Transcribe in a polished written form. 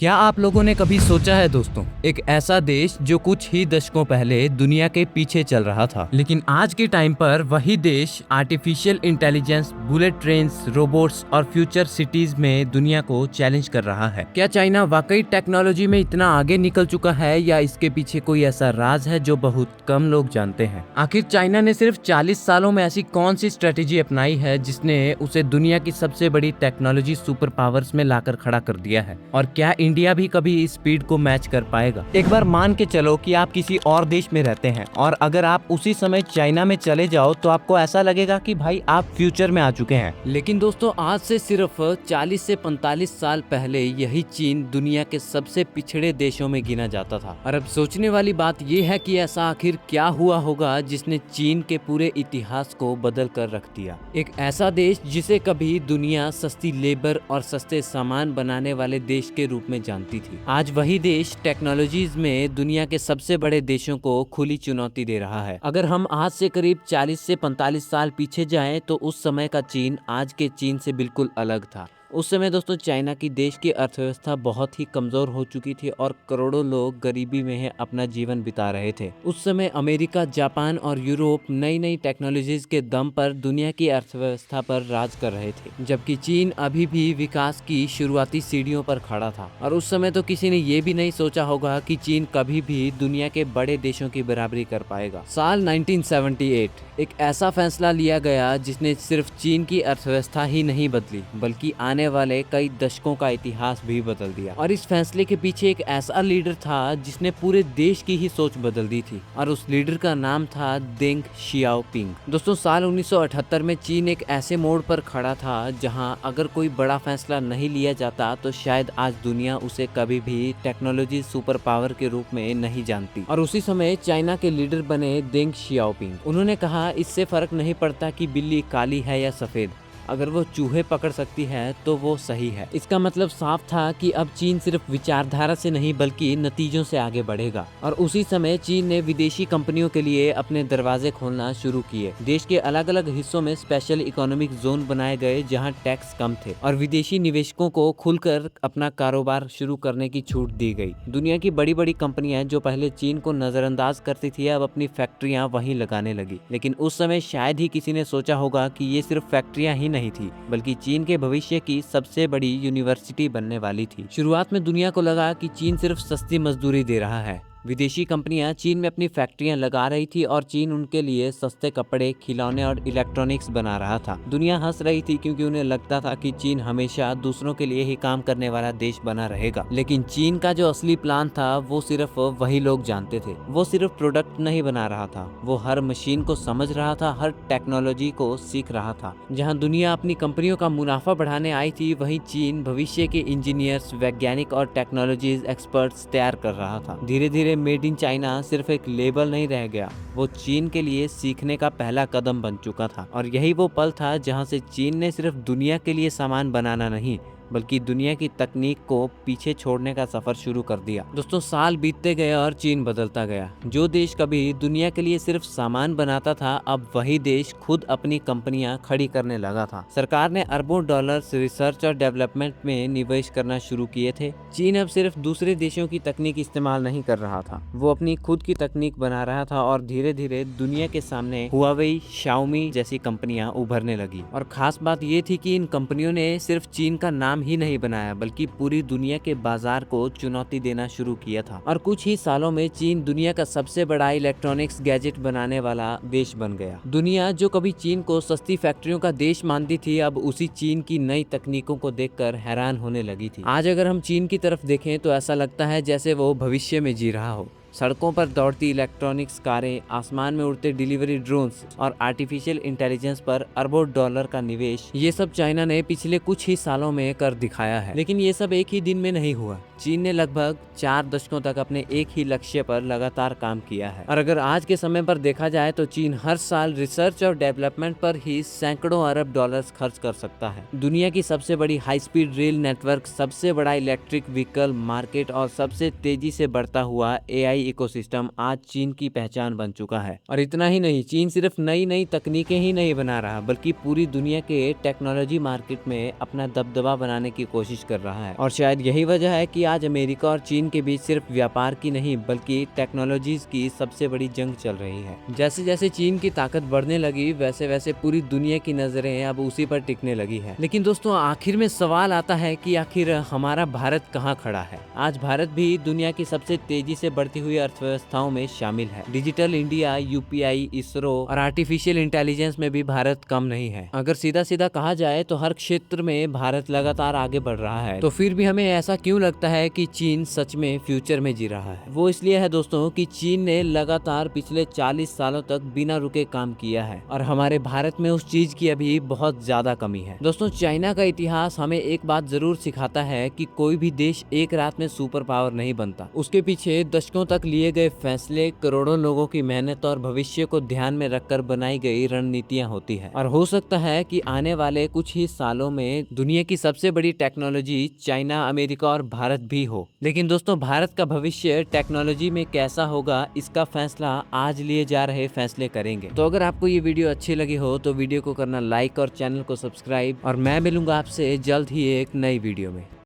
क्या आप लोगों ने कभी सोचा है दोस्तों, एक ऐसा देश जो कुछ ही दशकों पहले दुनिया के पीछे चल रहा था, लेकिन आज के टाइम पर वही देश artificial intelligence, bullet trains, robots और फ्यूचर सिटीज में दुनिया को चैलेंज कर रहा है। क्या चाइना वाकई टेक्नोलॉजी में इतना आगे निकल चुका है या इसके पीछे कोई ऐसा राज है जो बहुत कम लोग जानते हैं? आखिर चाइना ने सिर्फ 40 सालों में ऐसी कौन सी स्ट्रेटेजी अपनाई है जिसने उसे दुनिया की सबसे बड़ी टेक्नोलॉजी सुपर पावर्स में लाकर खड़ा कर दिया है? और क्या इंडिया भी कभी इस स्पीड को मैच कर पाएगा? एक बार मान के चलो कि आप किसी और देश में रहते हैं और अगर आप उसी समय चाइना में चले जाओ तो आपको ऐसा लगेगा कि भाई आप फ्यूचर में आ चुके हैं। लेकिन दोस्तों, आज से सिर्फ 40 से 45 साल पहले यही चीन दुनिया के सबसे पिछड़े देशों में गिना जाता था। और अब सोचने वाली बात यह है कि ऐसा आखिर क्या हुआ होगा जिसने चीन के पूरे इतिहास को बदल कर रख दिया। एक ऐसा देश जिसे कभी दुनिया सस्ती लेबर और सस्ते सामान बनाने वाले देश के रूप में जानती थी, आज वही देश टेक्नोलॉजीज में दुनिया के सबसे बड़े देशों को खुली चुनौती दे रहा है। अगर हम आज से करीब 40 से 45 साल पीछे जाएं तो उस समय का चीन आज के चीन से बिल्कुल अलग था। उस समय दोस्तों, चाइना की देश की अर्थव्यवस्था बहुत ही कमजोर हो चुकी थी और करोड़ों लोग गरीबी में अपना जीवन बिता रहे थे। उस समय अमेरिका, जापान और यूरोप नई नई टेक्नोलॉजीज के दम पर दुनिया की अर्थव्यवस्था पर राज कर रहे थे, जबकि चीन अभी भी विकास की शुरुआती सीढ़ियों पर खड़ा था। और उस समय तो किसी ने ये भी नहीं सोचा होगा कि चीन कभी भी दुनिया के बड़े देशों की बराबरी कर पाएगा। साल 1978 एक ऐसा फैसला लिया गया जिसने सिर्फ चीन की अर्थव्यवस्था ही नहीं बदली, बल्कि आने वाले कई दशकों का इतिहास भी बदल दिया। और इस फैसले के पीछे एक ऐसा लीडर था जिसने पूरे देश की ही सोच बदल दी थी, और उस लीडर का नाम था देंग शियाओपिंग। दोस्तों, साल 1978 में चीन एक ऐसे मोड़ पर खड़ा था जहां अगर कोई बड़ा फैसला नहीं लिया जाता तो शायद आज दुनिया उसे कभी भी टेक्नोलॉजी सुपर पावर के रूप में नहीं जानती। और उसी समय चाइना के लीडर बने देंग शियाओपिंग। उन्होंने कहा, इससे फर्क नहीं पड़ता कि बिल्ली काली है या सफेद, अगर वो चूहे पकड़ सकती है तो वो सही है। इसका मतलब साफ था कि अब चीन सिर्फ विचारधारा से नहीं बल्कि नतीजों से आगे बढ़ेगा। और उसी समय चीन ने विदेशी कंपनियों के लिए अपने दरवाजे खोलना शुरू किए। देश के अलग अलग हिस्सों में स्पेशल इकोनॉमिक जोन बनाए गए जहां टैक्स कम थे और विदेशी निवेशकों को खुलकर अपना कारोबार शुरू करने की छूट दी गई। दुनिया की बड़ी बड़ी कंपनियां जो पहले चीन को नजरअंदाज करती थी, अब अपनी फैक्ट्रियां वहीं लगाने लगी। लेकिन उस समय शायद ही किसी ने सोचा होगा कि ये सिर्फ फैक्ट्रियां ही नहीं थी, बल्कि चीन के भविष्य की सबसे बड़ी यूनिवर्सिटी बनने वाली थी। शुरुआत में दुनिया को लगा कि चीन सिर्फ सस्ती मजदूरी दे रहा है। विदेशी कंपनियां चीन में अपनी फैक्ट्रियां लगा रही थी और चीन उनके लिए सस्ते कपड़े, खिलौने और इलेक्ट्रॉनिक्स बना रहा था। दुनिया हंस रही थी क्योंकि उन्हें लगता था कि चीन हमेशा दूसरों के लिए ही काम करने वाला देश बना रहेगा। लेकिन चीन का जो असली प्लान था वो सिर्फ वही लोग जानते थे। वो सिर्फ प्रोडक्ट नहीं बना रहा था, वो हर मशीन को समझ रहा था, हर टेक्नोलॉजी को सीख रहा था। जहाँ दुनिया अपनी कंपनियों का मुनाफा बढ़ाने आई थी, वहीं चीन भविष्य के इंजीनियर्स, वैज्ञानिक और टेक्नोलॉजीज एक्सपर्ट्स तैयार कर रहा था। धीरे धीरे मेड इन चाइना सिर्फ एक लेबल नहीं रह गया, वो चीन के लिए सीखने का पहला कदम बन चुका था। और यही वो पल था जहां से चीन ने सिर्फ दुनिया के लिए सामान बनाना नहीं बल्कि दुनिया की तकनीक को पीछे छोड़ने का सफर शुरू कर दिया। दोस्तों, साल बीतते गए और चीन बदलता गया। जो देश कभी दुनिया के लिए सिर्फ सामान बनाता था, अब वही देश खुद अपनी कंपनियां खड़ी करने लगा था। सरकार ने अरबों डॉलर्स रिसर्च और डेवलपमेंट में निवेश करना शुरू किए थे। चीन अब सिर्फ दूसरे देशों की तकनीक इस्तेमाल नहीं कर रहा था, वो अपनी खुद की तकनीक बना रहा था। और धीरे धीरे दुनिया के सामने हुआवेई, शाओमी जैसी कंपनियां उभरने लगी। और खास बात ये थी कि इन कंपनियों ने सिर्फ चीन का नाम ही नहीं बनाया बल्कि पूरी दुनिया के बाजार को चुनौती देना शुरू किया था। और कुछ ही सालों में चीन दुनिया का सबसे बड़ा इलेक्ट्रॉनिक्स गैजेट बनाने वाला देश बन गया। दुनिया जो कभी चीन को सस्ती फैक्ट्रियों का देश मानती थी, अब उसी चीन की नई तकनीकों को देखकर हैरान होने लगी थी। आज अगर हम चीन की तरफ देखें तो ऐसा लगता है जैसे वो भविष्य में जी रहा हो। सड़कों पर दौड़ती इलेक्ट्रॉनिक्स कारें, आसमान में उड़ते डिलीवरी ड्रोन्स और आर्टिफिशियल इंटेलिजेंस पर अरबों डॉलर का निवेश, ये सब चाइना ने पिछले कुछ ही सालों में कर दिखाया है। लेकिन ये सब एक ही दिन में नहीं हुआ। चीन ने लगभग 4 दशकों तक अपने एक ही लक्ष्य पर लगातार काम किया है। और अगर आज के समय पर देखा जाए तो चीन हर साल रिसर्च और डेवलपमेंट पर ही सैकड़ों अरब डॉलर्स खर्च कर सकता है। दुनिया की सबसे बड़ी हाई स्पीड रेल नेटवर्क, सबसे बड़ा इलेक्ट्रिक व्हीकल मार्केट और सबसे तेजी से बढ़ता हुआ AI एआई इकोसिस्टम आज चीन की पहचान बन चुका है। और इतना ही नहीं, चीन सिर्फ नई नई तकनीकें ही नहीं बना रहा बल्कि पूरी दुनिया के टेक्नोलॉजी मार्केट में अपना दबदबा बनाने की कोशिश कर रहा है। और शायद यही वजह है कि आज अमेरिका और चीन के बीच सिर्फ व्यापार की नहीं बल्कि टेक्नोलॉजीज की सबसे बड़ी जंग चल रही है। जैसे जैसे चीन की ताकत बढ़ने लगी वैसे वैसे पूरी दुनिया की नजरें अब उसी पर टिकने लगी है। लेकिन दोस्तों आखिर में सवाल आता है कि आखिर हमारा भारत कहाँ खड़ा है। आज भारत भी दुनिया की सबसे तेजी से बढ़ती हुई अर्थव्यवस्थाओं में शामिल है। डिजिटल इंडिया, यूपीआई, इसरो और आर्टिफिशियल इंटेलिजेंस में भी भारत कम नहीं है। अगर सीधा सीधा कहा जाए तो हर क्षेत्र में भारत लगातार आगे बढ़ रहा है। तो फिर भी हमें ऐसा क्यों लगता है कि चीन सच में फ्यूचर में जी रहा है? वो इसलिए है दोस्तों कि चीन ने लगातार पिछले 40 सालों तक बिना रुके काम किया है और हमारे भारत में उस चीज की अभी बहुत ज्यादा कमी है। दोस्तों चाइना का इतिहास हमें एक बात जरूर सिखाता है कि कोई भी देश एक रात में सुपर पावर नहीं बनता। उसके पीछे दशकों तक लिए गए फैसले, करोड़ों लोगों की मेहनत और भविष्य को ध्यान में रखकर बनाई गई रणनीतियां होती है। और हो सकता है कि आने वाले कुछ ही सालों में दुनिया की सबसे बड़ी टेक्नोलॉजी चाइना, अमेरिका और भारत भी हो। लेकिन दोस्तों भारत का भविष्य टेक्नोलॉजी में कैसा होगा इसका फैसला आज लिए जा रहे फैसले करेंगे। तो अगर आपको ये वीडियो अच्छी लगी हो तो वीडियो को करना लाइक और चैनल को सब्सक्राइब, और मैं मिलूंगा आपसे जल्द ही एक नई वीडियो में।